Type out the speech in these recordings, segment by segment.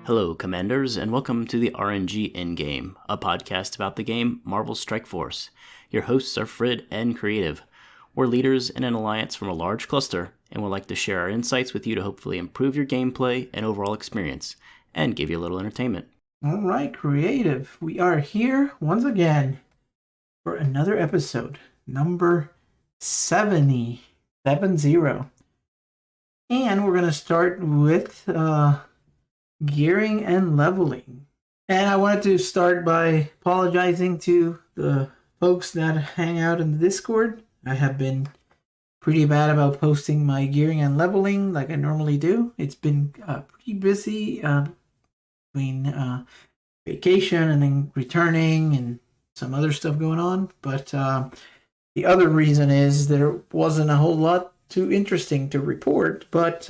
Hello, Commanders, and welcome to the RNG Endgame, a podcast about the game Marvel Strike Force. Your hosts are Frid and Creative. We're leaders in an alliance from a large cluster, and would like to share our insights with you to hopefully improve your gameplay and overall experience, and give you a little entertainment. All right, Creative. We are here once again for another episode, number 70. And we're going to start with gearing and leveling. And I wanted to start by apologizing to the folks that hang out in the Discord. I have been pretty bad about posting my gearing and leveling like I normally do. It's been pretty busy between vacation and then returning and some other stuff going on. But the other reason is there wasn't a whole lot too interesting to report. But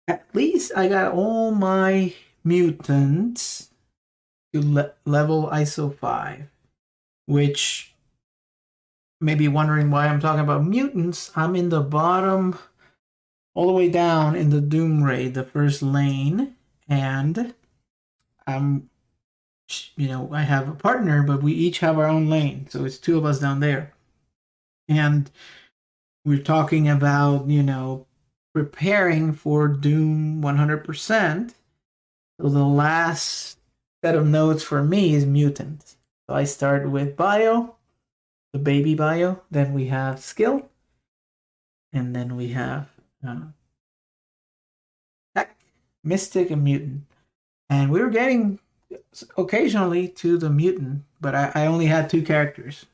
at least I got all my mutants to level ISO 5, which may be wondering why I'm talking about mutants. I'm in the bottom, all the way down in the Doom Raid, the first lane, and I have a partner, but we each have our own lane, so it's two of us down there. And we're talking about, preparing for Doom 100%. So the last set of notes for me is mutants. So I start with bio, the baby bio, then we have skill, and then we have tech, mystic, and mutant. And we were getting occasionally to the mutant, but I only had two characters,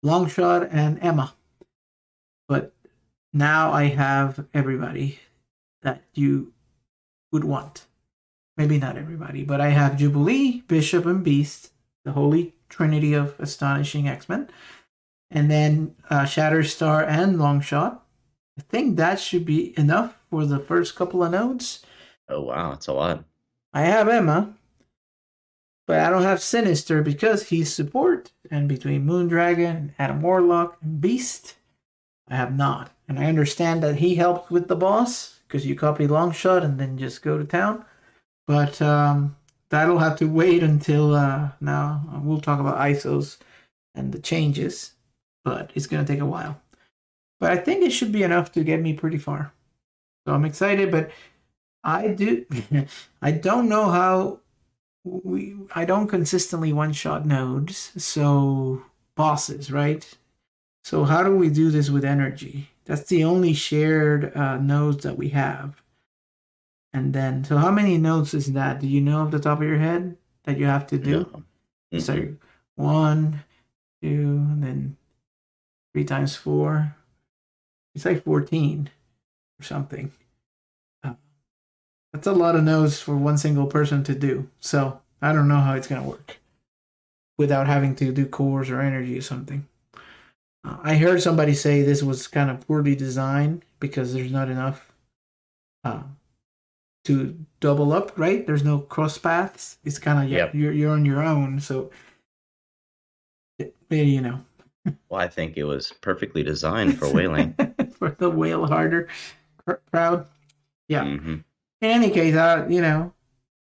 Longshot and Emma. But now I have everybody that you would want. Maybe not everybody, but I have Jubilee, Bishop, and Beast, the holy trinity of astonishing X-Men. And then Shatterstar and Longshot. I think that should be enough for the first couple of nodes. Oh wow, that's a lot. I have Emma, but I don't have Sinister because he's support. And between Moondragon, Adam Warlock, and Beast, I have not. And I understand that he helped with the boss because you copy Longshot and then just go to town. But that'll have to wait until now. We'll talk about ISOs and the changes, but it's going to take a while. But I think it should be enough to get me pretty far. So I'm excited, but I don't know how I don't consistently one-shot nodes, so bosses, right? So how do we do this with energy? That's the only shared nodes that we have. And then, so how many nodes is that? Do you know off the top of your head that you have to do? No. Mm-hmm. So 1, 2, and then 3 times 4. It's like 14 or something. That's a lot of nodes for one single person to do. So I don't know how it's going to work without having to do cores or energy or something. I heard somebody say this was kind of poorly designed because there's not enough to double up, right? There's no cross paths. It's kind of, you're on your own. So, Well, I think it was perfectly designed for whaling. For the whale harder crowd. Yeah. Mm-hmm. In any case, I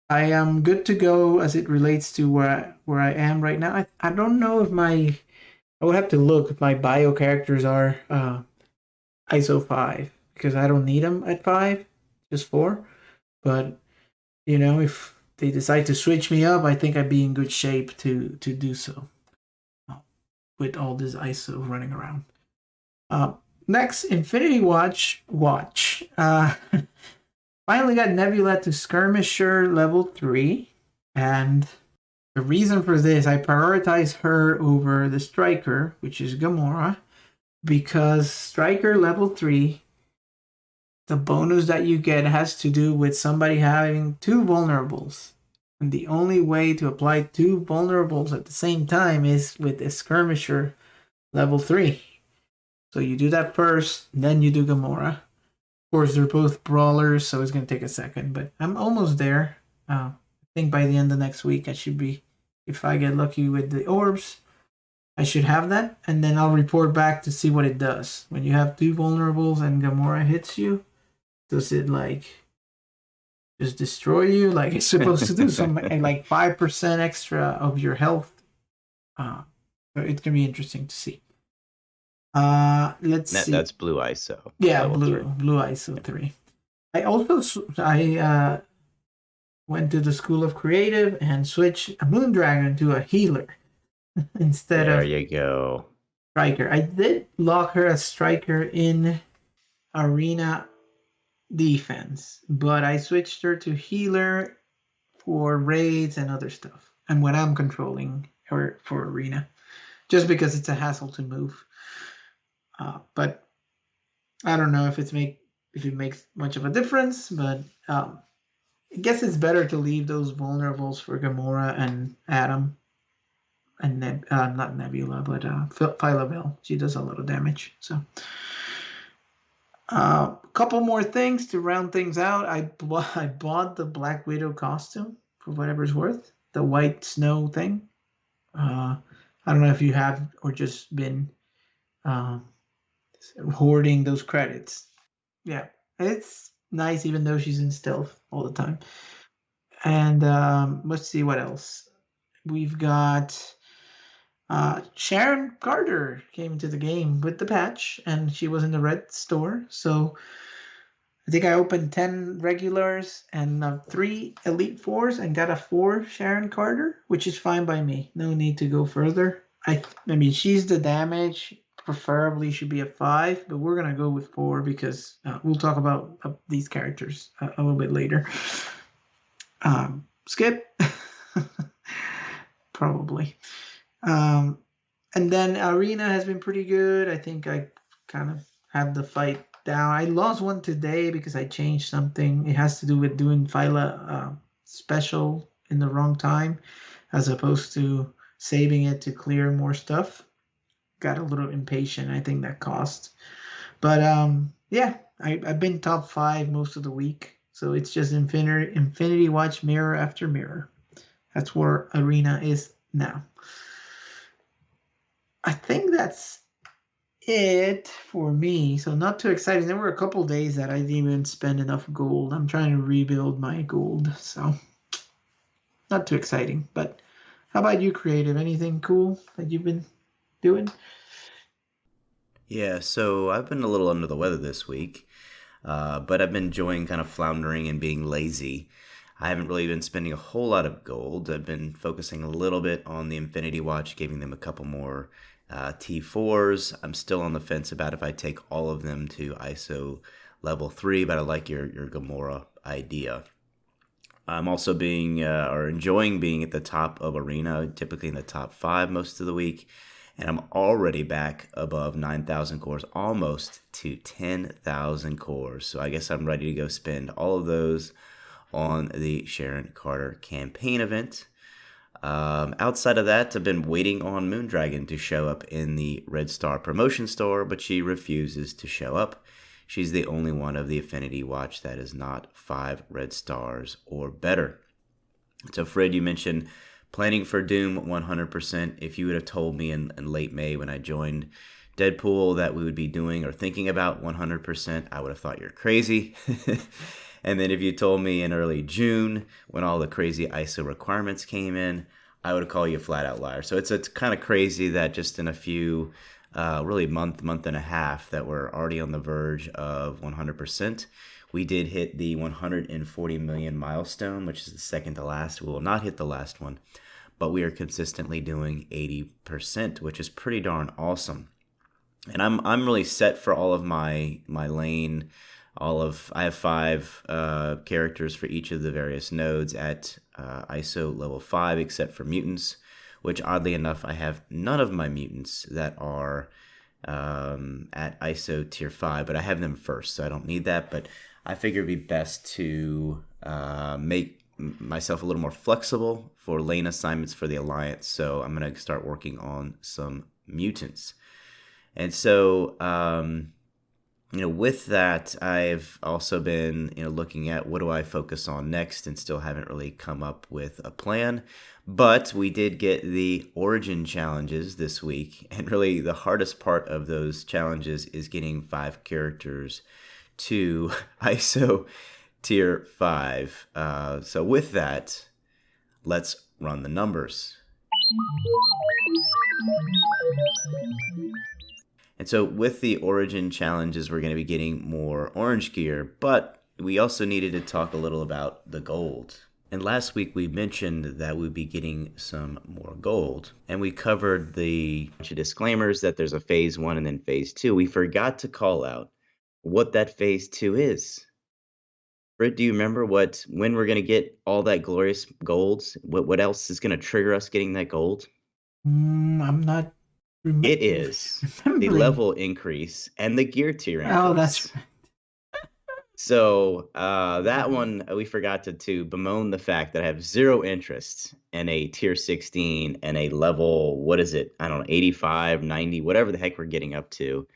am good to go as it relates to where I am right now. I don't know if I would have to look if my bio characters are ISO 5 because I don't need them at 5, just 4. But if they decide to switch me up, I think I'd be in good shape to do so with all this ISO running around. Next, Infinity Watch. Finally got Nebula to Skirmisher level 3, and the reason for this, I prioritize her over the Striker, which is Gamora, because Striker level 3, the bonus that you get has to do with somebody having 2 vulnerables. And the only way to apply 2 vulnerables at the same time is with the Skirmisher level 3. So you do that first, then you do Gamora. Of course, they're both brawlers, so it's going to take a second, but I'm almost there. I think by the end of next week, I should be, if I get lucky with the orbs, I should have that, and then I'll report back to see what it does. When you have 2 vulnerables and Gamora hits you, does it just destroy you like it's supposed to do. Something like 5% extra of your health. It's gonna be interesting to see. Let's see. That's blue ISO. Yeah, level blue 3. blue ISO 3. I also went to the School of Creative and switched a Moondragon to a healer instead There of you go. striker. I did lock her as striker in arena defense, but I switched her to healer for raids and other stuff, and when I'm controlling her for arena, just because it's a hassle to move. But I don't know if it makes much of a difference, but I guess it's better to leave those vulnerables for Gamora and Adam, and not Nebula, but Phyla-Vell. She does a lot of damage. So, a couple more things to round things out. I bought the Black Widow costume for whatever it's worth, the white snow thing. I don't know if you have or just been hoarding those credits. Yeah, it's nice, even though she's in stealth all the time. And let's see what else. We've got Sharon Carter came into the game with the patch, and she was in the red store. So I think I opened 10 regulars and 3 Elite Fours and got a 4 Sharon Carter, which is fine by me. No need to go further. I mean, she's the damage. Preferably should be a 5, but we're gonna go with 4 because we'll talk about these characters a little bit later. Skip, probably. And then Arena has been pretty good. I think I kind of have the fight down. I lost one today because I changed something. It has to do with doing Phyla special in the wrong time, as opposed to saving it to clear more stuff. Got a little impatient. I think that cost. But yeah, I've been top 5 most of the week. So it's just Infinity Watch mirror after mirror. That's where Arena is now. I think that's it for me. So not too exciting. There were a couple days that I didn't even spend enough gold. I'm trying to rebuild my gold. So not too exciting. But how about you, Creative? Anything cool that you've been doing? Yeah, so I've been a little under the weather this week, but I've been enjoying kind of floundering and being lazy. I haven't really been spending a whole lot of gold. I've been focusing a little bit on the Infinity Watch, giving them a couple more T4s. I'm still on the fence about if I take all of them to ISO level 3, but I like your Gamora idea. I'm also enjoying being at the top of Arena, typically in the top 5 most of the week. And I'm already back above 9,000 cores, almost to 10,000 cores. So I guess I'm ready to go spend all of those on the Sharon Carter campaign event. Outside of that, I've been waiting on Moondragon to show up in the Red Star promotion store, but she refuses to show up. She's the only one of the Affinity Watch that is not 5 red stars or better. So Frid, you mentioned planning for Doom 100%. If you would have told me in late May when I joined Deadpool that we would be doing or thinking about 100%, I would have thought you're crazy. And then if you told me in early June when all the crazy ISO requirements came in, I would call you a flat out liar. So it's kind of crazy that just in a few, really month and a half, that we're already on the verge of 100%. We did hit the 140 million milestone, which is the second to last. We will not hit the last one, but we are consistently doing 80%, which is pretty darn awesome. And I'm really set for all of my lane. I have 5 characters for each of the various nodes at ISO level 5, except for mutants, which oddly enough, I have none of my mutants that are at ISO tier 5, but I have them first, so I don't need that. But I figure it'd be best to make myself a little more flexible for lane assignments for the Alliance. So I'm going to start working on some mutants. And so, with that, I've also been, looking at what do I focus on next, and still haven't really come up with a plan. But we did get the Origin challenges this week. And really the hardest part of those challenges is getting 5 characters to ISO tier 5. So with that, let's run the numbers. And so with the origin challenges, we're going to be getting more orange gear, but we also needed to talk a little about the gold. And last week we mentioned that we'd be getting some more gold, and we covered the bunch of disclaimers that there's a phase 1 and then phase 2. We forgot to call out what that phase 2 is. Frid, do you remember when we're going to get all that glorious golds? What else is going to trigger us getting that gold? I'm not remembering. It is the level increase and the gear tier increase. Oh, that's right. So that one, we forgot to bemoan the fact that I have zero interest in a tier 16 and a level, what is it? I don't know, 85, 90, whatever the heck we're getting up to.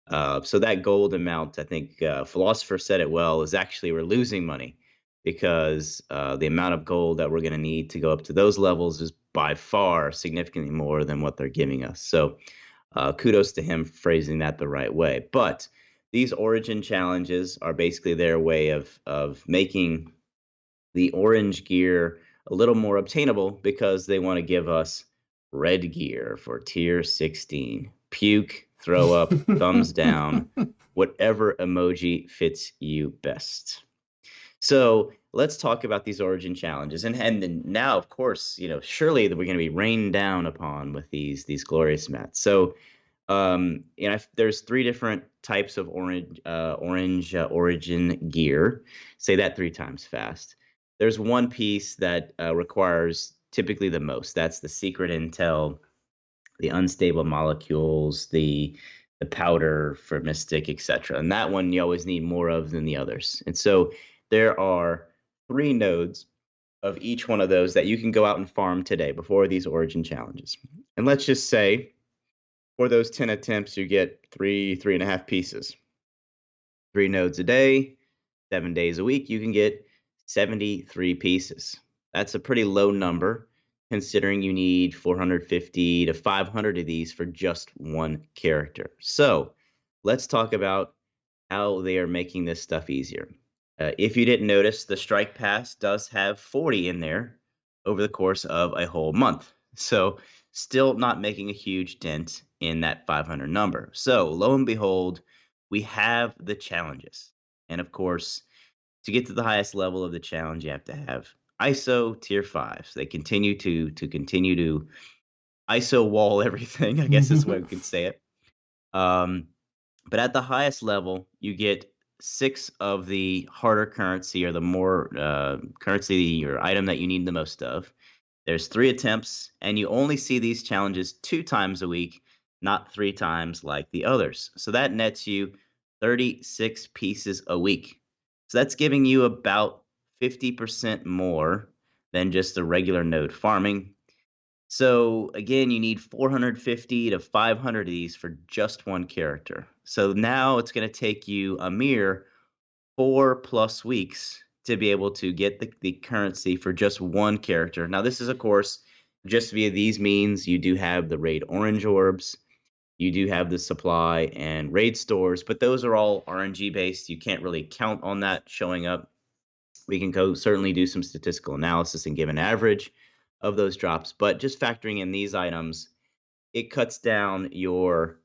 So that gold amount, I think Philosopher said it well, is actually we're losing money because the amount of gold that we're going to need to go up to those levels is by far significantly more than what they're giving us. So kudos to him for phrasing that the right way. But these origin challenges are basically their way of making the orange gear a little more obtainable because they want to give us red gear for tier 16. Puke, throw up, thumbs down, whatever emoji fits you best. So let's talk about these origin challenges. And then now, of course, surely that we're going to be rained down upon with these glorious mats. So there's 3 different types of orange origin gear. Say that 3 times fast. There's one piece that requires typically the most. That's the secret intel, the unstable molecules, the powder for Mystic, etc. And that one you always need more of than the others. And so there are 3 nodes of each one of those that you can go out and farm today before these origin challenges. And let's just say for those 10 attempts, you get 3.5 pieces. 3 nodes a day, 7 days a week, you can get 73 pieces. That's a pretty low number, considering you need 450 to 500 of these for just one character. So let's talk about how they are making this stuff easier. If you didn't notice, the Strike Pass does have 40 in there over the course of a whole month. So still not making a huge dent in that 500 number. So lo and behold, we have the challenges. And of course, to get to the highest level of the challenge, you have to have ISO tier 5. So they continue to ISO wall everything, I guess is the way we could say it. But at the highest level, you get 6 of the harder currency, or the more currency or item that you need the most of. There's 3 attempts, and you only see these challenges 2 times a week, not 3 times like the others. So that nets you 36 pieces a week. So that's giving you about 50% more than just a regular node farming. So again, you need 450 to 500 of these for just one character. So now it's going to take you a mere 4+ weeks to be able to get the currency for just one character. Now, this is, of course, just via these means. You do have the raid orange orbs. You do have the supply and raid stores, but those are all RNG based. You can't really count on that showing up. We can certainly do some statistical analysis and give an average of those drops, but just factoring in these items, it cuts down your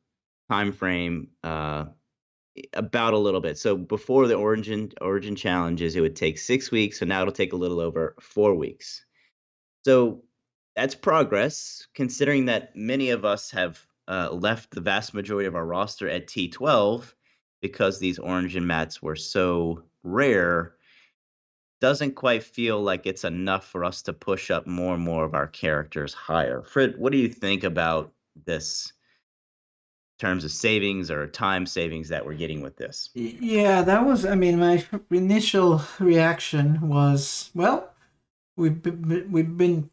time frame about a little bit. So before the origin challenges, it would take 6 weeks, so now it'll take a little over 4 weeks. So that's progress, considering that many of us have left the vast majority of our roster at T12 because these origin mats were so rare. Doesn't quite feel like it's enough for us to push up more and more of our characters higher. Frid, what do you think about this in terms of savings or time savings that we're getting with this? Yeah, that was, my initial reaction was, well, we've been,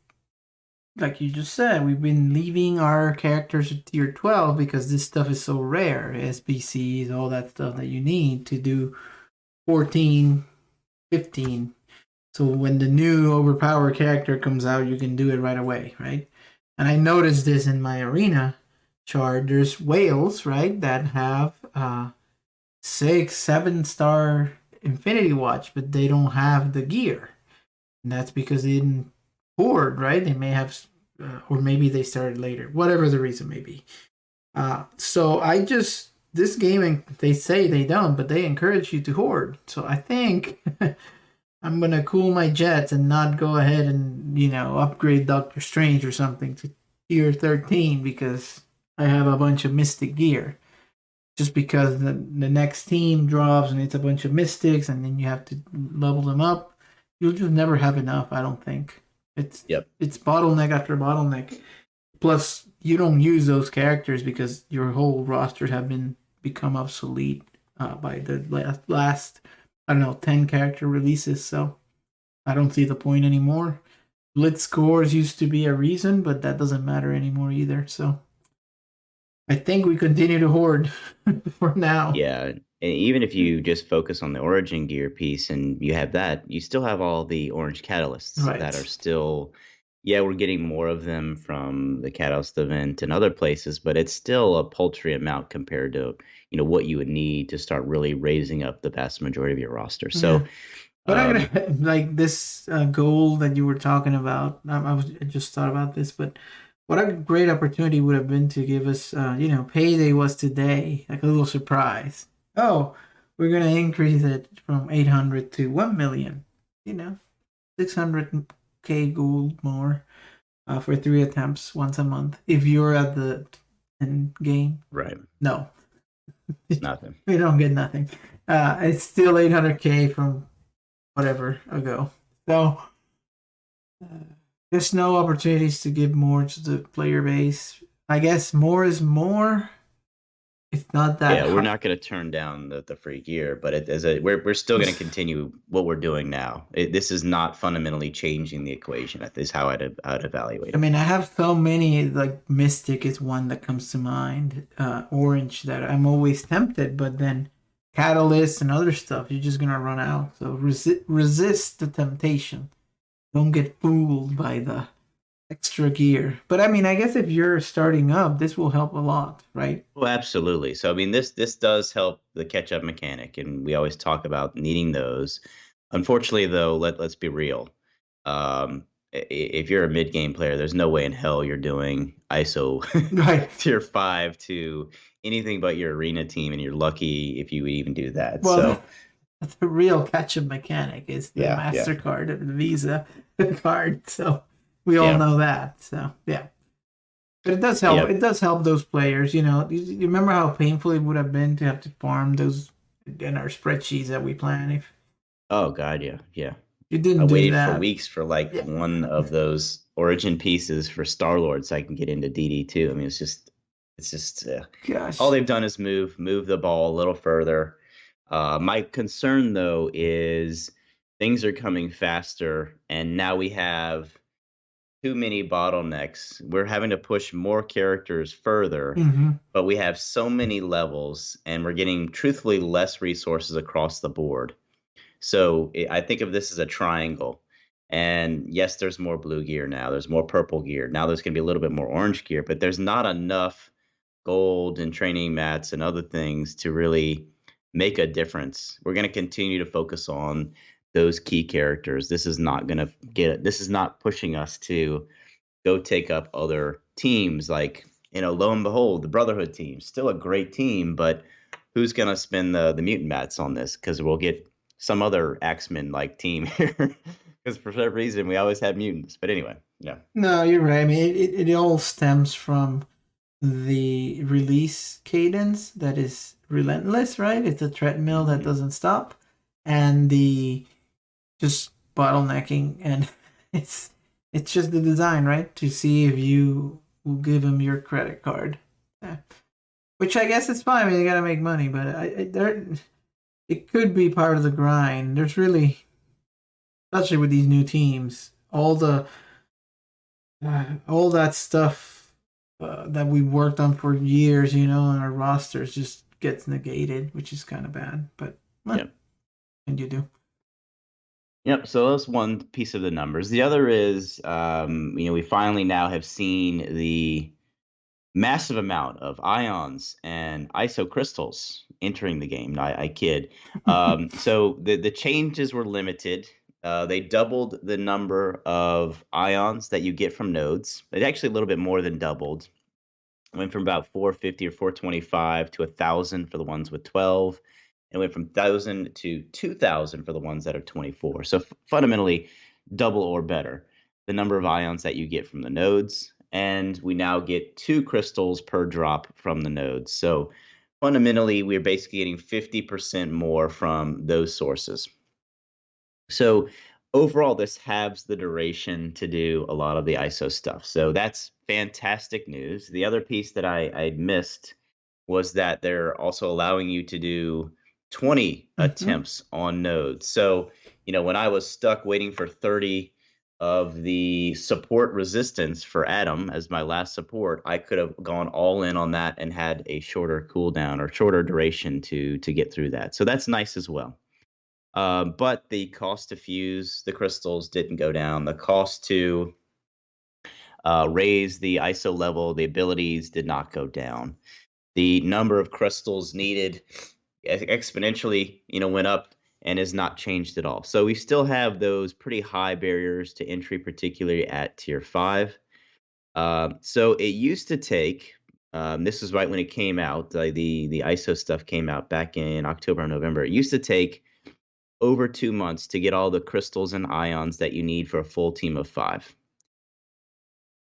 like you just said, we've been leaving our characters at tier 12 because this stuff is so rare. SBCs, all that stuff that you need to do 14, 15. So when the new overpowered character comes out, you can do it right away, right? And I noticed this in my arena chart. There's whales, right, that have 6, 7 star Infinity Watch, but they don't have the gear. And that's because they didn't hoard, right? They may have, or maybe they started later, whatever the reason may be. So this game, they say they don't, but they encourage you to hoard. So I think I'm going to cool my jets and not go ahead and, upgrade Doctor Strange or something to tier 13 because I have a bunch of Mystic gear. Just because the next team drops and it's a bunch of Mystics and then you have to level them up, you'll just never have enough, I don't think. It's bottleneck after bottleneck. Plus, you don't use those characters because your whole roster have become obsolete by the last 10 character releases. So I don't see the point anymore. Blitz scores used to be a reason, but that doesn't matter anymore either. So I think we continue to hoard for now. Yeah, and even if you just focus on the Origin gear piece and you have that, you still have all the orange catalysts that are still. Yeah, we're getting more of them from the Catalyst event and other places, but it's still a paltry amount compared to what you would need to start really raising up the vast majority of your roster. So, but like this goal that you were talking about, I just thought about this, but what a great opportunity would have been to give us, payday was today, like a little surprise. Oh, we're gonna increase it from 800 to 1 million. 600. Gold more for 3 attempts once a month if you're at the end game. Right. No. Nothing. We don't get nothing. It's still 800K from whatever ago. So there's no opportunities to give more to the player base. I guess more is more. It's not that. Yeah, we're not going to turn down the free gear, but we're still going to continue what we're doing now. This is not fundamentally changing the equation. That is how I'd evaluate it. I mean, I have so many, like Mystic is one that comes to mind, Orange, that I'm always tempted, but then Catalyst and other stuff, you're just going to run out. So resist the temptation. Don't get fooled by the extra gear. But I mean, I guess if you're starting up, this will help a lot, right? Well, absolutely. So I mean, this does help the catch-up mechanic, and we always talk about needing those. Unfortunately, though, let's be real. If you're a mid-game player, there's no way in hell you're doing ISO tier 5 to anything but your arena team, and you're lucky if you even do that. Well, the real catch-up mechanic is the MasterCard and the Visa card. So we all know that. So yeah, but it does help. Yep. It does help those players. You remember how painful it would have been to have to farm those in our spreadsheets that we plan. Oh God, yeah. You didn't. I waited for weeks for one of those Origin pieces for Star-Lord so I can get into DD2. I mean, it's just. Gosh. All they've done is move the ball a little further. My concern though is things are coming faster, and now we have too many bottlenecks. We're having to push more characters further, but we have so many levels, and we're getting truthfully less resources across the board. So I think of this as a triangle. And yes, there's more blue gear now. There's more purple gear. Now there's going to be a little bit more orange gear, but there's not enough gold and training mats and other things to really make a difference. We're going to continue to focus on those key characters. This is not pushing us to go take up other teams. Like, lo and behold, the Brotherhood team, still a great team, but who's going to spend the mutant mats on this? Because we'll get some other Axeman like team here. Because for some reason we always had mutants. But anyway, yeah. No, you're right. I mean, it all stems from the release cadence that is relentless, right? It's a treadmill that doesn't stop, and the just bottlenecking, and it's just the design, right? To see if you will give them your credit card, which I guess it's fine. I mean, you gotta make money, but it could be part of the grind. There's really, especially with these new teams, all that stuff that we worked on for years, on our rosters just gets negated, which is kind of bad. But what can you do? Yep. So that's one piece of the numbers. The other is, we finally now have seen the massive amount of ions and isocrystals entering the game. I kid. So the changes were limited. They doubled the number of ions that you get from nodes. It actually a little bit more than doubled. It went from about 450 or 425 to 1,000 for the ones with 12. And went from 1,000 to 2,000 for the ones that are 24. So fundamentally, double or better the number of ions that you get from the nodes. And we now get 2 crystals per drop from the nodes. So fundamentally, we're basically getting 50% more from those sources. So overall, this halves the duration to do a lot of the ISO stuff. So that's fantastic news. The other piece that I missed was that they're also allowing you to do 20 attempts on nodes. So, when I was stuck waiting for 30 of the support resistance for Adam as my last support, I could have gone all in on that and had a shorter cooldown or shorter duration to get through that. So that's nice as well. But the cost to fuse the crystals didn't go down. The cost to raise the ISO level, the abilities did not go down. The number of crystals needed exponentially, went up and has not changed at all. So we still have those pretty high barriers to entry, particularly at tier 5. So it used to take, this is right when it came out, the ISO stuff came out back in October or November. It used to take over 2 months to get all the crystals and ions that you need for a full team of 5.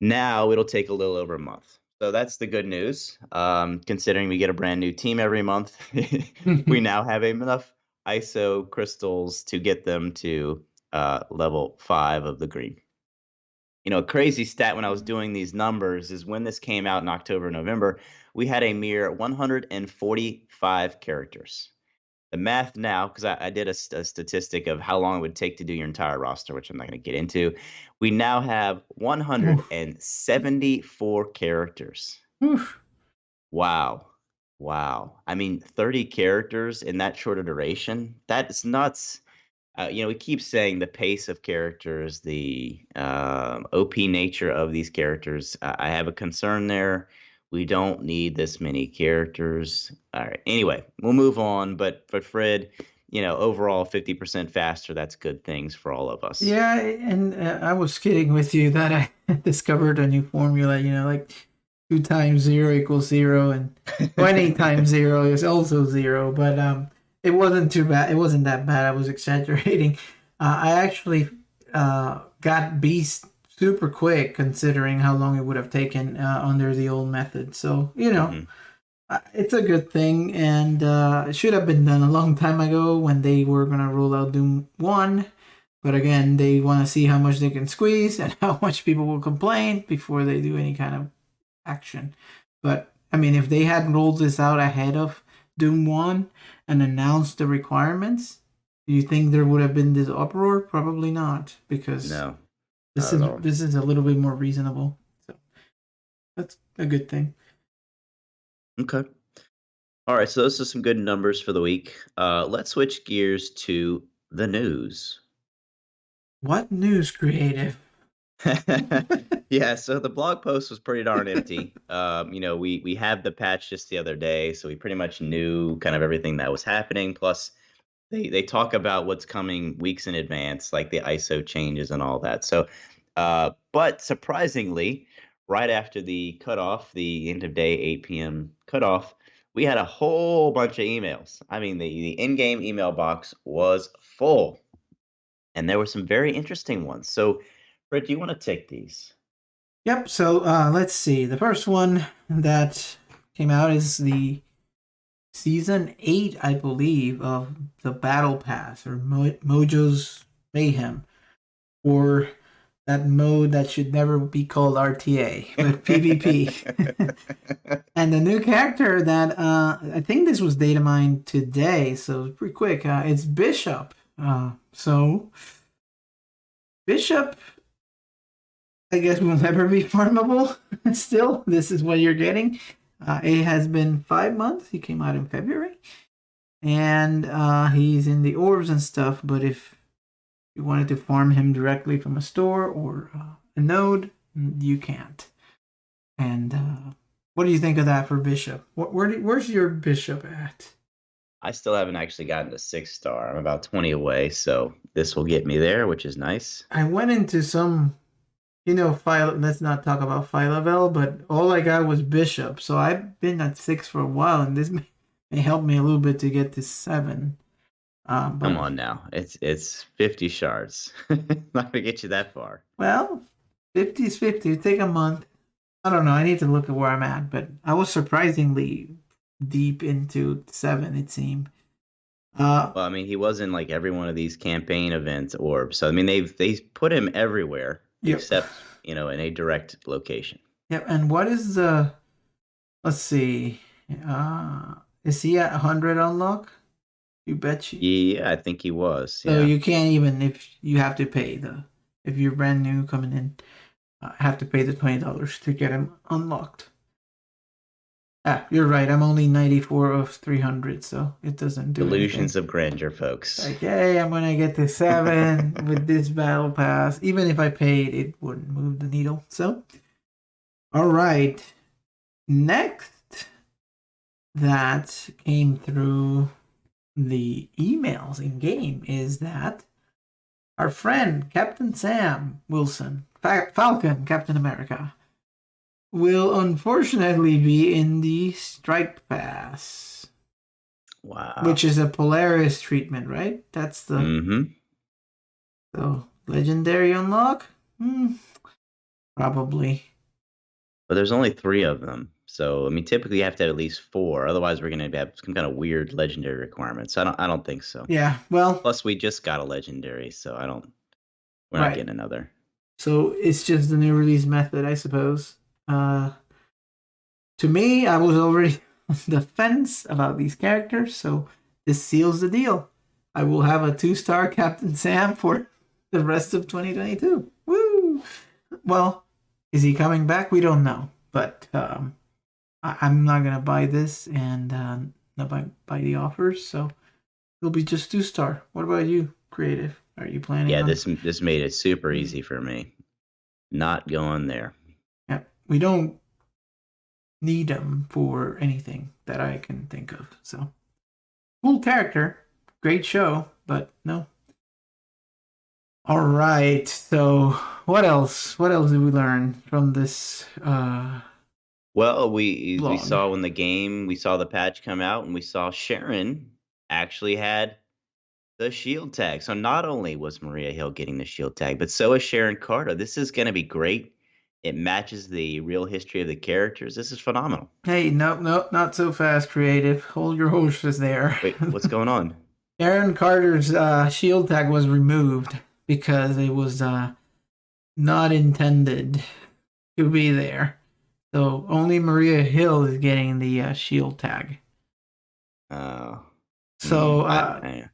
Now it'll take a little over a month. So that's the good news. Considering we get a brand new team every month, we now have enough ISO crystals to get them to level 5 of the green. A crazy stat when I was doing these numbers is when this came out in October, November, we had a mere 145 characters. The math now, because I did a statistic of how long it would take to do your entire roster, which I'm not going to get into. We now have 174 characters. Wow. I mean, 30 characters in that short a duration, that's nuts. We keep saying the pace of characters, the OP nature of these characters. I have a concern there. We don't need this many characters. All right. Anyway, we'll move on. But Frid, overall 50% faster. That's good things for all of us. Yeah, and I was kidding with you that I discovered a new formula. Like 2 times 0 equals 0, and 20 times 0 is also 0. But it wasn't too bad. It wasn't that bad. I was exaggerating. I actually got Beast super quick, considering how long it would have taken under the old method. So, it's a good thing, and it should have been done a long time ago when they were going to roll out Doom 1. But again, they want to see how much they can squeeze and how much people will complain before they do any kind of action. But, I mean, if they had rolled this out ahead of Doom 1 and announced the requirements, do you think there would have been this uproar? Probably not, because no. This is a little bit more reasonable, so that's a good thing. Okay. All right, so those are some good numbers for the week. Let's switch gears to the news. What news, creative? Yeah, so the blog post was pretty darn empty. We had the patch just the other day, so we pretty much knew kind of everything that was happening. Plus, they talk about what's coming weeks in advance, like the ISO changes and all that. So, but surprisingly, right after the cutoff, the end of day 8 p.m. cutoff, we had a whole bunch of emails. I mean, the in-game email box was full, and there were some very interesting ones. So, Fred, do you want to take these? Yep. So let's see. The first one that came out is the Season 8, I believe, of the Battle Pass, or Mojo's Mayhem, or that mode that should never be called RTA, but PvP. And the new character that, I think this was data mined today, so pretty quick, it's Bishop. So, Bishop, I guess, will never be farmable. Still, this is what you're getting. It has been 5 months. He came out in February. And he's in the orbs and stuff, but if you wanted to farm him directly from a store or a node, you can't. And What do you think of that for Bishop? Where's your Bishop at? I still haven't actually gotten to 6 star. I'm about 20 away, so this will get me there, which is nice. I went into some, file. Let's not talk about Phylavel, but all I got was Bishop. So I've been at 6 for a while, and this may help me a little bit to get to 7. Come on now. It's 50 shards. Not gonna get you that far. Well, 50 is 50. It'd take a month. I don't know. I need to look at where I'm at, but I was surprisingly deep into 7, it seemed. Well, I mean, he was in like every one of these campaign events orbs. So I mean, they put him everywhere except in a direct location. Yep. And what is the? Let's see. Is he at 100 unlock? You bet you. Yeah, I think he was. So you can't even if you have to pay if you're brand new coming in, have to pay the $20 to get him unlocked. You're right. I'm only 94 of 300, so it doesn't do Illusions anything. of grandeur, folks. Like, hey, I'm gonna get to 7 with this battle pass. Even if I paid, it wouldn't move the needle. So, all right. Next, that came through the emails in game is that our friend Captain Sam Wilson, Falcon, Captain America, will unfortunately be in the Strike Pass. Wow. Which is a Polaris treatment, right? That's the... Mm-hmm. So, Legendary unlock? Probably. But there's only 3 of them. So, I mean, typically you have to have at least 4. Otherwise, we're going to have some kind of weird legendary requirements. I don't think so. Yeah, well... Plus, we just got a legendary, so we're not getting another. So, it's just the new release method, I suppose. To me, I was already on the fence about these characters, so this seals the deal. I will have a 2-star Captain Sam for the rest of 2022. Woo! Well, is he coming back? We don't know, but I'm not gonna buy this and not buy the offers, so it'll be just 2-star. What about you, Creative? Are you planning? Yeah, this made it super easy for me. Not going there. We don't need them for anything that I can think of. So, cool character, great show, but no. All right. So, what else? What else did we learn from this? Well, we saw we saw the patch come out, and we saw Sharon actually had the shield tag. So not only was Maria Hill getting the shield tag, but so is Sharon Carter. This is going to be great. It matches the real history of the characters. This is phenomenal. Hey, no, not so fast, Creative. Hold your horses there. Wait, what's going on? Sharon Carter's shield tag was removed because it was not intended to be there. So only Maria Hill is getting the shield tag. Oh. So I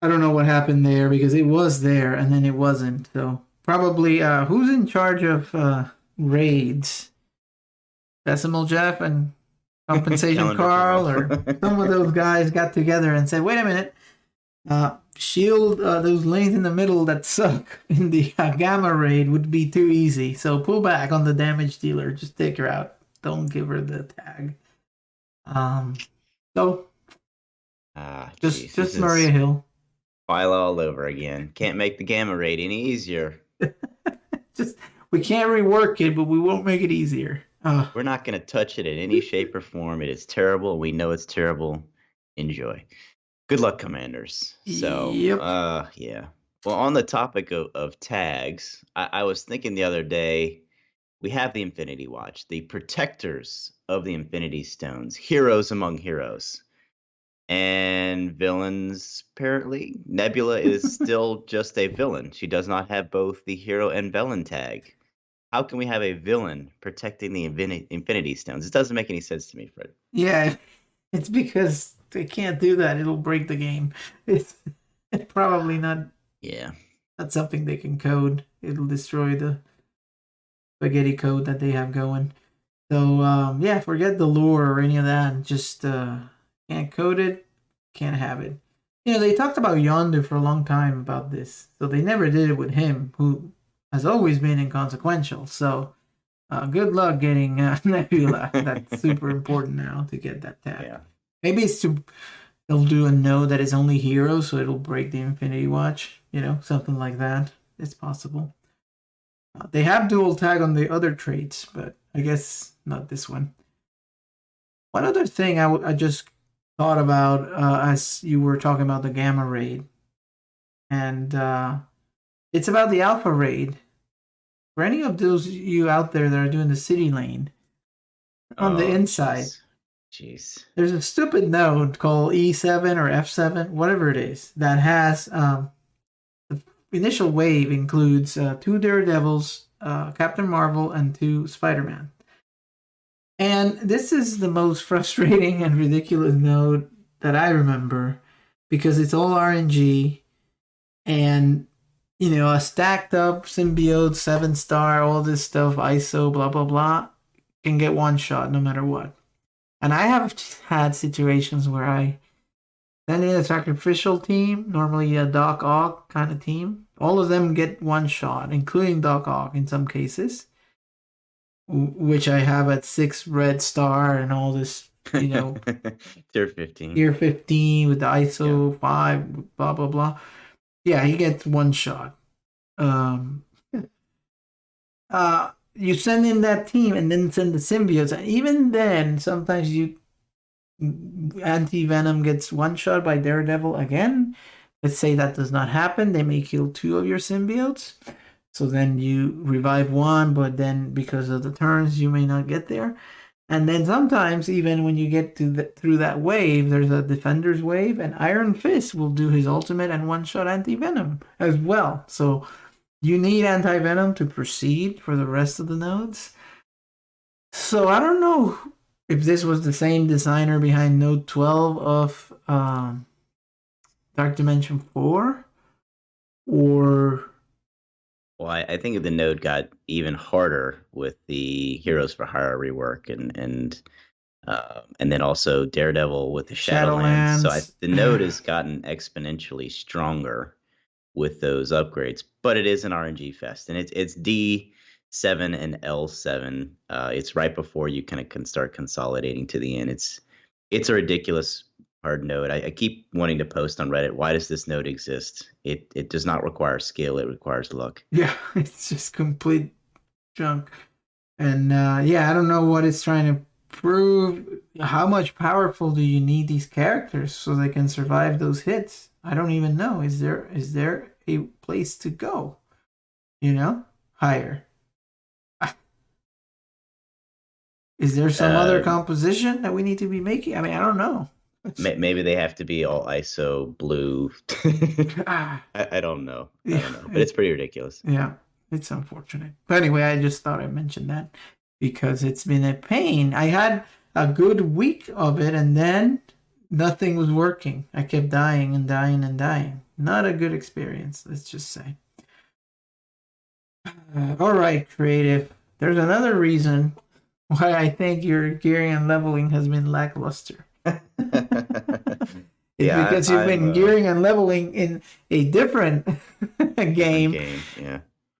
don't know what happened there because it was there and then it wasn't. So probably who's in charge of raids? Decimal Jeff and Compensation Carl or some of those guys got together and said, wait a minute, shield those lanes in the middle that suck in the Gamma raid would be too easy. So pull back on the damage dealer. Just take her out. Don't give her the tag. Just Maria Hill. File all over again. Can't make the Gamma raid any easier. We can't rework it, but we won't make it easier. We're not going to touch it in any shape or form. It is terrible. We know it's terrible. Enjoy. Good luck, Commanders. So, yep. Yeah. Well, on the topic of tags, I was thinking the other day, we have the Infinity Watch, the protectors of the Infinity Stones, heroes among heroes. And villains, apparently. Nebula is still just a villain. She does not have both the hero and villain tag. How can we have a villain protecting the Infinity Stones? It doesn't make any sense to me, Fred. Yeah, it's because they can't do that. It'll break the game. It's probably not. Yeah. Not something they can code. It'll destroy the spaghetti code that they have going. So, yeah, forget the lore or any of that. Just can't code it, can't have it. They talked about Yondu for a long time about this. So they never did it with him, who has always been inconsequential. So Good luck getting Nebula. That's super important now to get that tag. Yeah. Maybe they'll do a node that is only hero, so it'll break the Infinity Watch. Something like that. It's possible. They have dual tag on the other traits, but I guess not this one. One other thing I just thought about as you were talking about the Gamma Raid, and it's about the Alpha Raid. For any of those you out there that are doing the city lane, on the inside, jeez, there's a stupid node called E7 or F7, whatever it is, that has the initial wave includes 2 Daredevils, Captain Marvel, and 2 Spider-Man. And this is the most frustrating and ridiculous node that I remember because it's all RNG and a stacked up symbiote, 7-star, all this stuff, ISO, blah blah blah, can get one shot no matter what. And I have had situations where I send in a sacrificial team, normally a Doc Ock kind of team. All of them get one shot, including Doc Ock in some cases, which I have at 6 red star and all this, tier 15. Tier 15 with the ISO 5, blah blah blah. Yeah, he gets one shot. You send in that team and then send the symbiotes. And even then, sometimes Anti-Venom gets one shot by Daredevil again. Let's say that does not happen. They may kill 2 of your symbiotes. So then you revive one, but then because of the turns, you may not get there. And then sometimes, even when you get through that wave, there's a Defender's wave, and Iron Fist will do his ultimate and one-shot Anti-Venom as well. So you need Anti-Venom to proceed for the rest of the nodes. So I don't know if this was the same designer behind Node 12 of Dark Dimension 4, or... Well, I think the node got even harder with the Heroes for Hire rework, and then also Daredevil with the Shadowlands. So the node has gotten exponentially stronger with those upgrades. But it is an RNG fest, and it's D7 and L7. It's right before you kind of can start consolidating to the end. It's a ridiculous hard node. I keep wanting to post on Reddit, why does this node exist? It does not require skill, it requires luck. Yeah, it's just complete junk. And I don't know what it's trying to prove. How much powerful do you need these characters so they can survive those hits? I don't even know. Is there a place to go? Higher. Is there some other composition that we need to be making? I mean, I don't know. Maybe they have to be all ISO blue. I don't know. But it's pretty ridiculous. Yeah, it's unfortunate. But anyway, I just thought I'd mention that because it's been a pain. I had a good week of it, and then nothing was working. I kept dying and dying and dying. Not a good experience, let's just say. All right, Creative. There's another reason why I think your gearing and leveling has been lackluster. Because you've been gearing and leveling in a different game,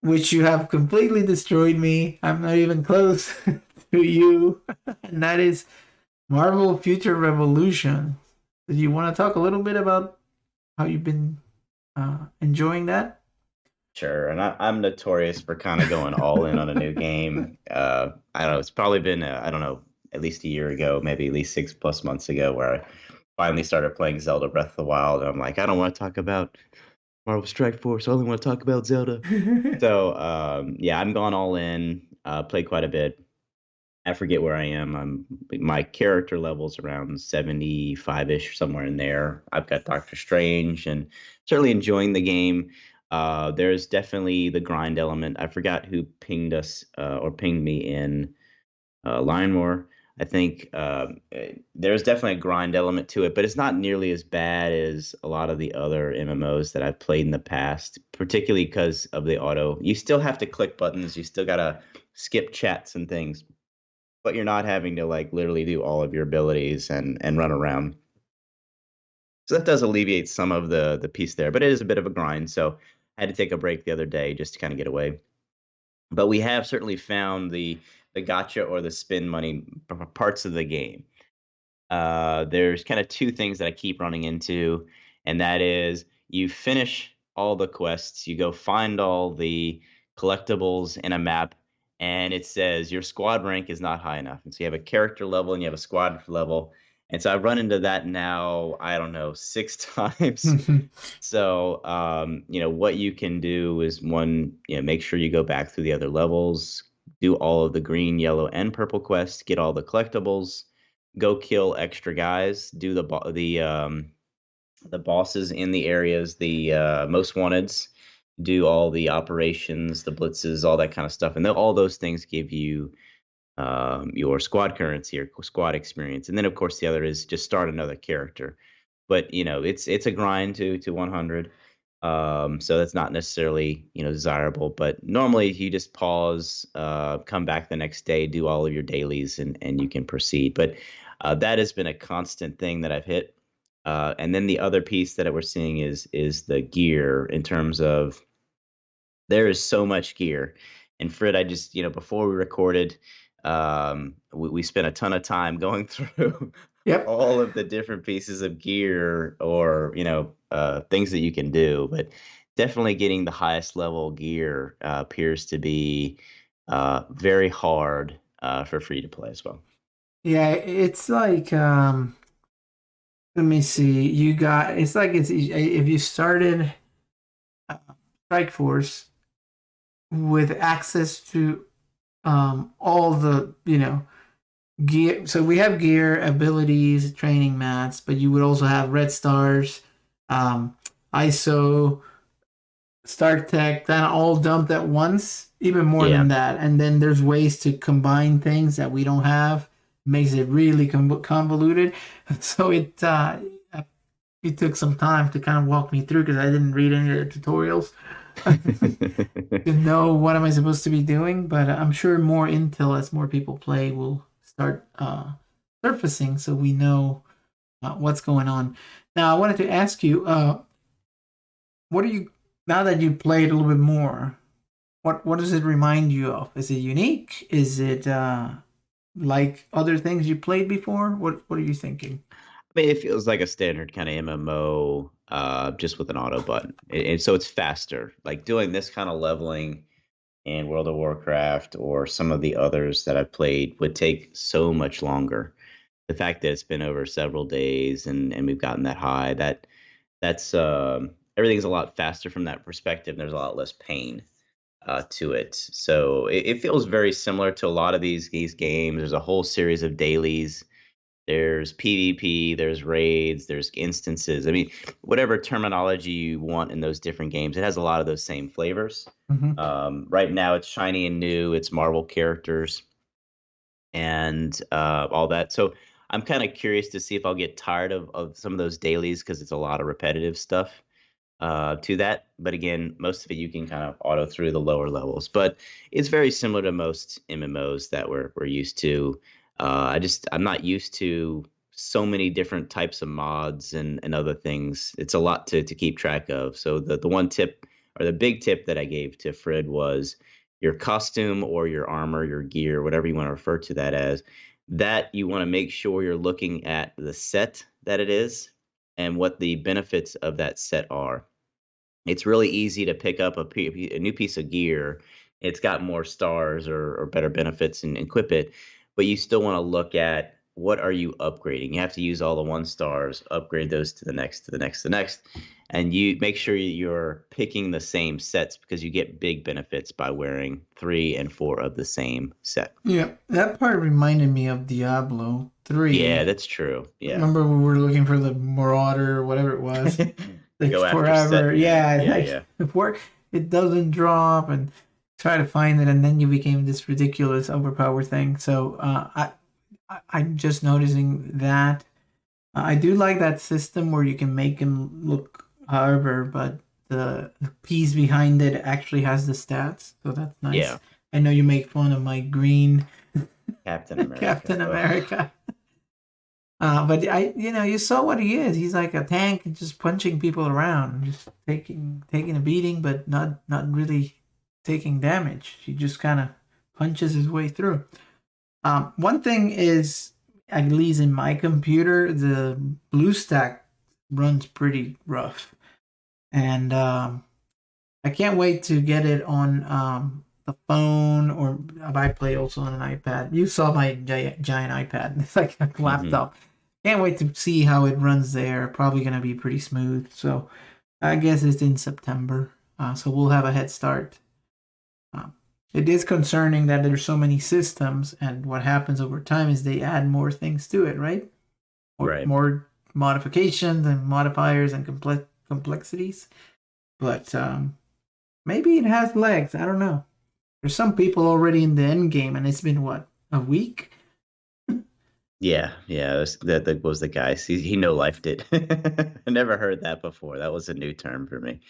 which you have completely destroyed me. I'm not even close to you, and that is Marvel Future Revolution. Do you want to talk a little bit about how you've been enjoying that? Sure, and I'm notorious for kind of going all in on a new game. I don't know, it's probably been, at least a year ago, maybe at least 6+ months ago, where I finally started playing Zelda Breath of the Wild. And I'm like, I don't want to talk about Marvel Strike Force. I only want to talk about Zelda. So, I'm going all in, played quite a bit. I forget where I am. My character level's around 75-ish, somewhere in there. I've got Doctor Strange, and certainly enjoying the game. There's definitely the grind element. I forgot who pinged us or pinged me in Lionmore. I think there's definitely a grind element to it, but it's not nearly as bad as a lot of the other MMOs that I've played in the past, particularly because of the auto. You still have to click buttons. You still got to skip chats and things, but you're not having to literally do all of your abilities and run around. So that does alleviate some of the piece there, but it is a bit of a grind. So I had to take a break the other day just to kind of get away. But we have certainly found the gotcha or the spin money parts of the game. There's kind of two things that I keep running into, and that is you finish all the quests, you go find all the collectibles in a map, and it says your squad rank is not high enough. And so you have a character level and you have a squad level. And so I run into that now, I don't know, 6 times. So, what you can do is one, make sure you go back through the other levels, do all of the green, yellow, and purple quests, get all the collectibles, go kill extra guys, do the bosses in the areas, the most wanteds, do all the operations, the blitzes, all that kind of stuff, and all those things give you your squad currency or squad experience. And then of course the other is just start another character. But it's a grind to 100. So that's not necessarily desirable. But normally you just pause, come back the next day, do all of your dailies, and you can proceed. But that has been a constant thing that I've hit. And then the other piece that we're seeing is the gear in terms of there is so much gear. And Frid, I just, before we recorded, we spent a ton of time going through Yep. all of the different pieces of gear or, things that you can do. But definitely getting the highest level gear appears to be very hard for free to play as well. Yeah, it's like let me see. It's if you started Strike Force with access to all the gear. So we have gear, abilities, training mats, but you would also have red stars, ISO, start tech, kind of all dumped at once, even more than that. And then there's ways to combine things that we don't have. Makes it really convoluted. So it took some time to kind of walk me through because I didn't read any of the tutorials to know what am I supposed to be doing. But I'm sure more intel as more people play will start surfacing, so we know what's going on. Now, I wanted to ask you, what are you now that you played a little bit more? What does it remind you of? Is it unique? Is it like other things you played before? What are you thinking? I mean, it feels like a standard kind of MMO, just with an auto button, and so it's faster. Like doing this kind of leveling in World of Warcraft or some of the others that I've played would take so much longer. The fact that it's been over several days and we've gotten that high, that's everything's a lot faster from that perspective. There's a lot less pain to it, so it feels very similar to a lot of these games. There's a whole series of dailies. There's PvP, there's raids, there's instances. I mean, whatever terminology you want in those different games, it has a lot of those same flavors. Right now, it's shiny and new. It's Marvel characters and all that. So I'm kind of curious to see if I'll get tired of some of those dailies because it's a lot of repetitive stuff to that. But again, most of it you can kind of auto through the lower levels. But it's very similar to most MMOs that we're used to. I'm not used to so many different types of mods and other things. It's a lot to keep track of. So the one tip or the big tip that I gave to Frid was your costume or your armor, your gear, whatever you want to refer to that as, that you want to make sure you're looking at the set that it is and what the benefits of that set are. It's really easy to pick up a new piece of gear. It's got more stars or better benefits and equip it, but you still want to look at what are you upgrading. You have to use all the 1 stars, upgrade those to the next, to the next, to the next, and you make sure you're picking the same sets because you get big benefits by wearing 3 and 4 of the same set. Yeah, that part reminded me of Diablo 3. Yeah, that's true. Yeah. Remember we were looking for the Marauder or whatever it was? Like Go after forever. set. Yeah. It doesn't drop and try to find it, and then you became this ridiculous overpower thing. So I'm just noticing that. I do like that system where you can make him look however, but the piece behind it actually has the stats, so that's nice. Yeah. I know you make fun of my green Captain America. Captain America. But you saw what he is. He's like a tank, just punching people around, just taking a beating, but not really taking damage. He just kind of punches his way through. One thing is, at least in my computer, the BlueStack runs pretty rough. And I can't wait to get it on the phone, or I play also on an iPad. You saw my giant iPad. It's like a laptop. Can't wait to see how it runs there. Probably going to be pretty smooth. So I guess it's in September. So we'll have a head start. It is concerning that there's so many systems, and what happens over time is they add more things to it, right? More modifications and modifiers and complexities. But maybe it has legs. I don't know. There's some people already in the end game, and it's been what, a week? Yeah. That was the guy. He no-lifed it. I never heard that before. That was a new term for me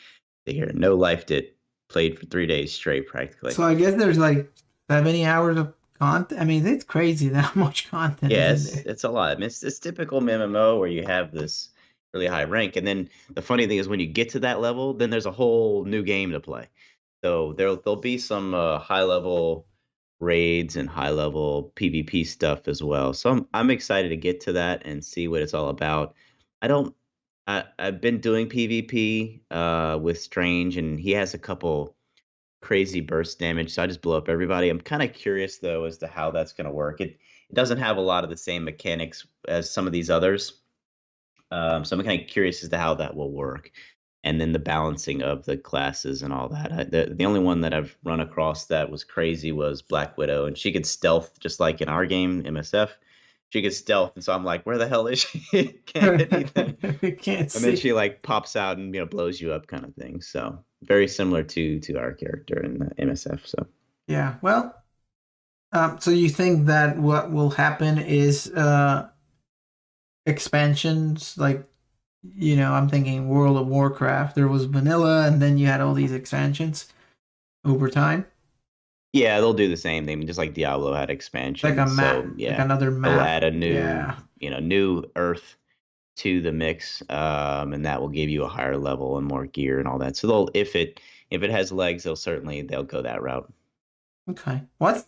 to hear. No-lifed it. Played for 3 days straight, practically. So I guess there's like that many hours of content. I mean, it's crazy that much content. Yeah, it's a lot. I mean, it's typical MMO where you have this really high rank, and then the funny thing is when you get to that level, then there's a whole new game to play. So there'll be some high level raids and high level PvP stuff as well. So I'm excited to get to that and see what it's all about. I've been doing PvP with Strange, and he has a couple crazy burst damage, so I just blow up everybody. I'm kind of curious though as to how that's going to work. It doesn't have a lot of the same mechanics as some of these others, so I'm kind of curious as to how that will work. And then the balancing of the classes and all that. The only one that I've run across that was crazy was Black Widow, and she could stealth just like in our game, MSF. She could stealth, and so I'm like, where the hell is she? Can't hit anything. Can't see. And then she like pops out and blows you up, kind of thing. So very similar to our character in the MSF. So yeah, well, so you think that what will happen is expansions, like, I'm thinking World of Warcraft. There was vanilla, and then you had all these expansions over time. Yeah, they'll do the same thing, just like Diablo had expansions. Like a map, so, yeah, like another map. They'll add a new, new Earth to the mix, and that will give you a higher level and more gear and all that. So if it has legs, they'll go that route. Okay, WoW's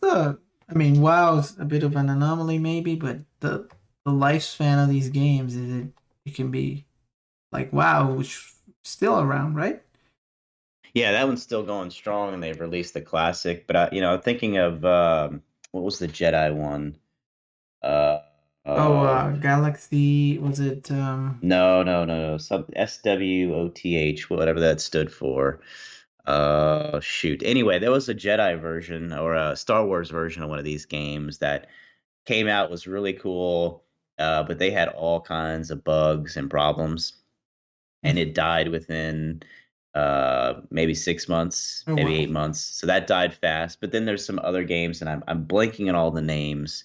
a bit of an anomaly, maybe, but the lifespan of these games it can be like WoW, which still around, right? Yeah, that one's still going strong, and they've released the classic. But thinking of what was the Jedi one? Galaxy, was it? No. Some SWOTH, whatever that stood for. Shoot. Anyway, there was a Jedi version or a Star Wars version of one of these games that came out, was really cool, but they had all kinds of bugs and problems, and it died within maybe 6 months, maybe 8 months. So that died fast. But then there's some other games, and I'm blanking on all the names,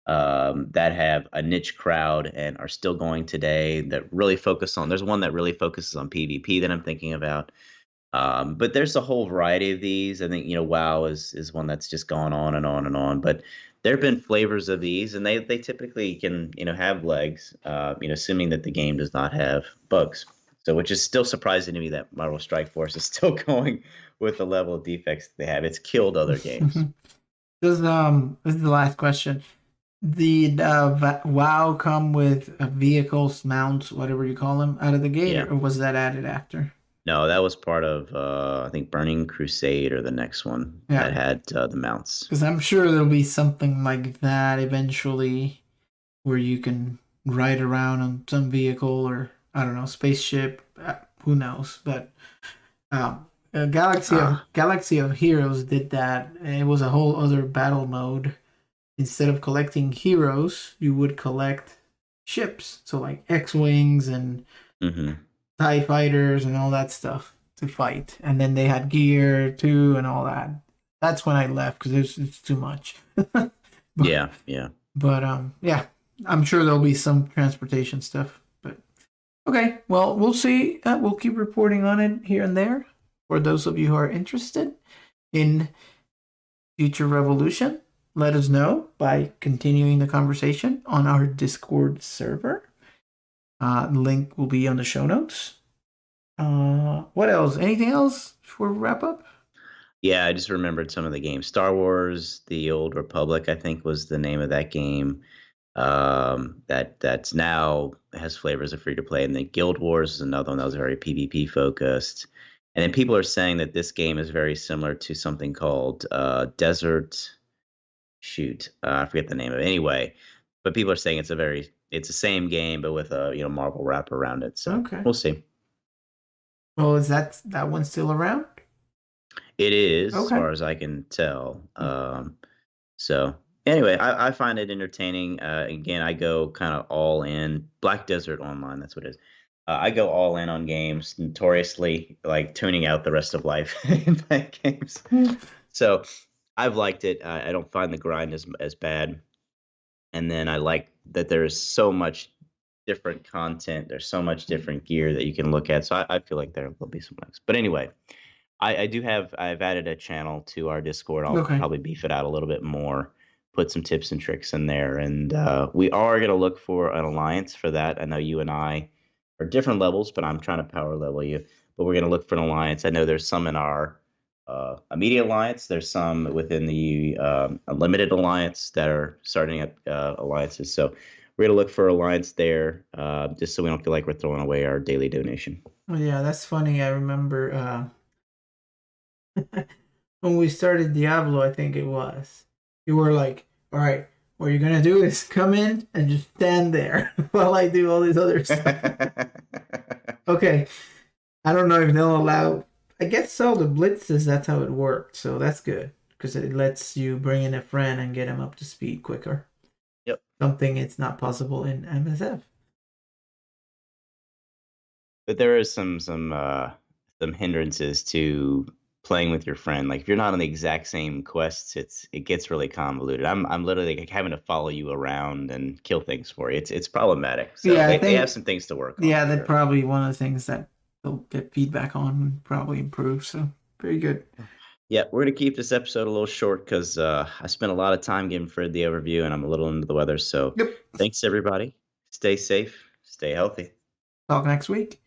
that have a niche crowd and are still going today, that really focus on. There's one that really focuses on PvP that I'm thinking about. But there's a whole variety of these. I think WoW is one that's just gone on and on and on. But there have been flavors of these, and they typically can have legs, assuming that the game does not have bugs. So, which is still surprising to me that Marvel Strike Force is still going with the level of defects they have. It's killed other games. This is the last question. Did WoW come with vehicles, mounts, whatever you call them, out of the gate, or was that added after? No, that was part of, I think, Burning Crusade or the next one that had the mounts. Because I'm sure there'll be something like that eventually, where you can ride around on some vehicle, or I don't know, spaceship. Who knows? But Galaxy of Heroes did that. It was a whole other battle mode. Instead of collecting heroes, you would collect ships. So like X-Wings and TIE fighters and all that stuff to fight. And then they had gear too and all that. That's when I left because it's too much. But, yeah. But I'm sure there'll be some transportation stuff. But okay, well, we'll see. We'll keep reporting on it here and there for those of you who are interested in Future Revolution. Let us know by continuing the conversation on our Discord server. The link will be on the show notes. What else? Anything else before we wrap up? Yeah, I just remembered some of the games. Star Wars: The Old Republic, I think, was the name of that game. That's now has flavors of free to play, and then Guild Wars is another one that was very PvP focused. And then people are saying that this game is very similar to something called Desert. Shoot, I forget the name of it. Anyway, but people are saying it's the same game, but with a Marvel wrapper around it. So Okay. we'll see. Well, is that one still around? It is, as Okay. far as I can tell. So anyway, I find it entertaining. Again, I go kind of all in. Black Desert Online, that's what it is. I go all in on games, notoriously like tuning out the rest of life in playing games. So I've liked it. I don't find the grind as bad. And then I like that there's so much different content. There's so much different gear that you can look at. So I feel like there will be some links. But anyway, I've added a channel to our Discord. I'll Okay. probably beef it out a little bit more, put some tips and tricks in there. And we are going to look for an alliance for that. I know you and I are different levels, but I'm trying to power level you. But we're going to look for an alliance. I know there's some in our immediate alliance. There's some within the unlimited alliance that are starting up alliances. So we're going to look for alliance there, just so we don't feel like we're throwing away our daily donation. Well, yeah, that's funny. I remember when we started Diablo, I think it was. You were like, all right, what you're going to do is come in and just stand there while I do all this other stuff. Okay. I don't know if they'll allow... I guess so, the blitzes, that's how it worked. So that's good. Because it lets you bring in a friend and get him up to speed quicker. Yep. Something it's not possible in MSF. But there is some hindrances to playing with your friend. Like if you're not on the exact same quests, it gets really convoluted. I'm literally like having to follow you around and kill things for you. It's problematic. So Yeah, they have some things to work on. Yeah, that's probably one of the things that they'll get feedback on and probably improve. So very good. Yeah, we're gonna keep this episode a little short because I spent a lot of time giving Frid the overview and I'm a little under the weather. So Yep. thanks everybody. Stay safe, stay healthy. Talk next week.